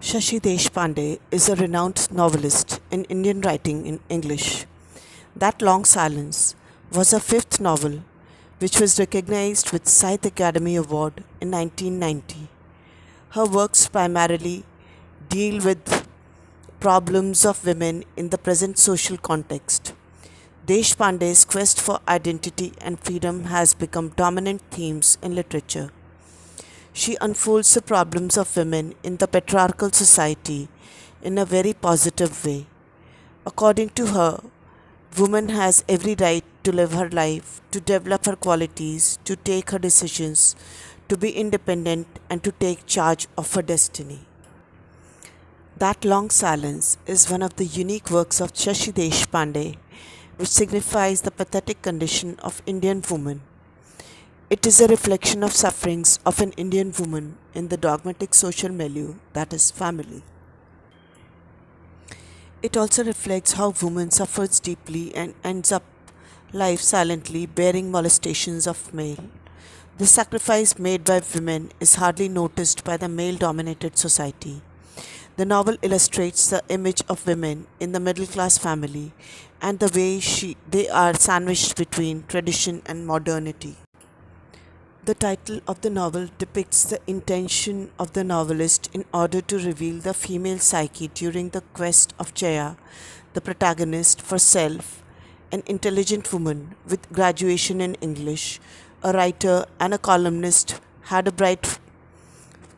Shashi Deshpande is a renowned novelist in Indian writing in English. That Long Silence was her fifth novel, which was recognized with Sahitya Academy Award in 1990. Her works primarily deal with problems of women in the present social context. Deshpande's quest for identity and freedom has become dominant themes in literature. She unfolds the problems of women in the patriarchal society in a very positive way. According to her, woman has every right to live her life, to develop her qualities, to take her decisions, to be independent and to take charge of her destiny. That Long Silence is one of the unique works of Shashi Deshpande, which signifies the pathetic condition of Indian woman. It is a reflection of sufferings of an Indian woman in the dogmatic social milieu that is family. It also reflects how woman suffers deeply and ends up life silently bearing molestations of male. The sacrifice made by women is hardly noticed by the male dominated society. The novel illustrates the image of women in the middle class family and the way they are sandwiched between tradition and modernity. The title of the novel depicts the intention of the novelist in order to reveal the female psyche during the quest of Jaya, the protagonist, for self, an intelligent woman with graduation in English, a writer and a columnist, had a bright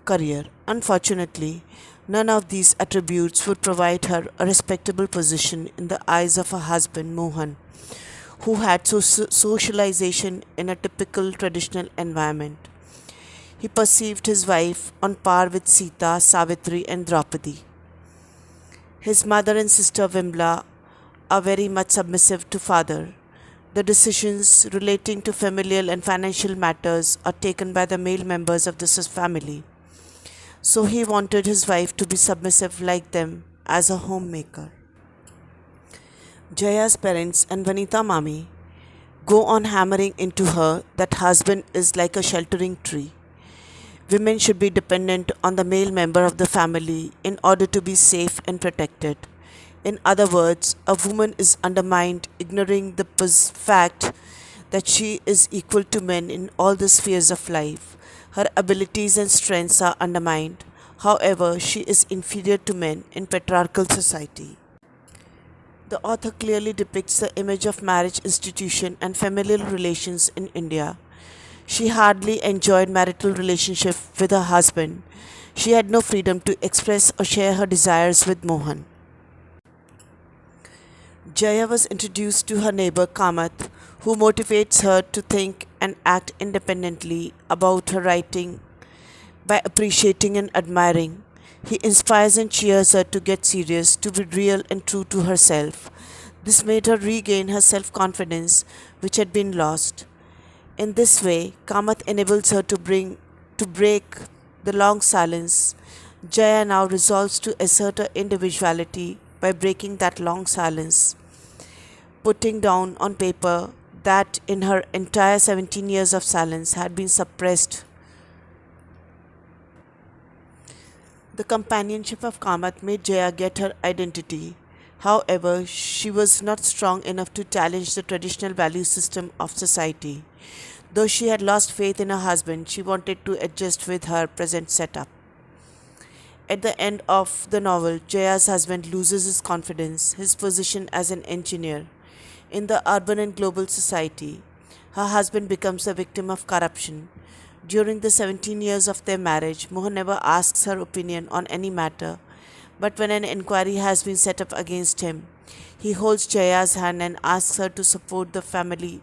career. Unfortunately, none of these attributes would provide her a respectable position in the eyes of her husband Mohan, who had socialization in a typical traditional environment. He perceived his wife on par with Sita, Savitri, and Draupadi. His mother and sister Vimla are very much submissive to father. The decisions relating to familial and financial matters are taken by the male members of this family. So he wanted his wife to be submissive like them as a homemaker. Jaya's parents and Vanita Mami go on hammering into her that husband is like a sheltering tree. Women should be dependent on the male member of the family in order to be safe and protected. In other words, a woman is undermined, ignoring the fact that she is equal to men in all the spheres of life. Her abilities and strengths are undermined. However, she is inferior to men in patriarchal society. The author clearly depicts the image of marriage institution and familial relations in India. She hardly enjoyed marital relationship with her husband. She had no freedom to express or share her desires with Mohan. Jaya was introduced to her neighbor Kamath, who motivates her to think and act independently about her writing by appreciating and admiring. He inspires and cheers her to get serious, to be real and true to herself. This made her regain her self confidence, which had been lost. In this way, Kamath enables her to break the long silence. Jaya now resolves to assert her individuality by breaking that long silence, putting down on paper that in her entire 17 years of silence had been suppressed. The companionship of Kamath made Jaya get her identity. However, she was not strong enough to challenge the traditional value system of society. Though she had lost faith in her husband, she wanted to adjust with her present setup. At the end of the novel, Jaya's husband loses his confidence, his position as an engineer. In the urban and global society, her husband becomes a victim of corruption. During the 17 years of their marriage, Mohan never asks her opinion on any matter, but when an inquiry has been set up against him, he holds Jaya's hand and asks her to support the family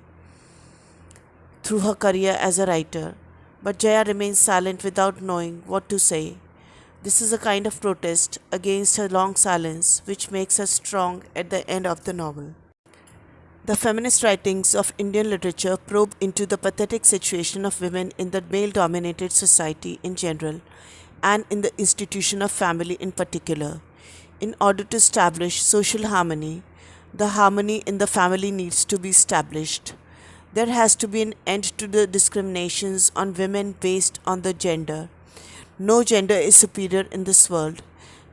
through her career as a writer. But Jaya remains silent without knowing what to say. This is a kind of protest against her long silence, which makes her strong at the end of the novel. The feminist writings of Indian literature probe into the pathetic situation of women in the male dominated society in general and in the institution of family in particular. In order to establish social harmony, the harmony in the family needs to be established. There has to be an end to the discriminations on women based on the gender. No gender is superior in this world.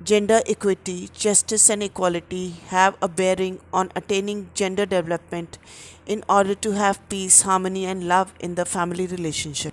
Gender equity, justice, and equality have a bearing on attaining gender development in order to have peace, harmony, and love in the family relationship.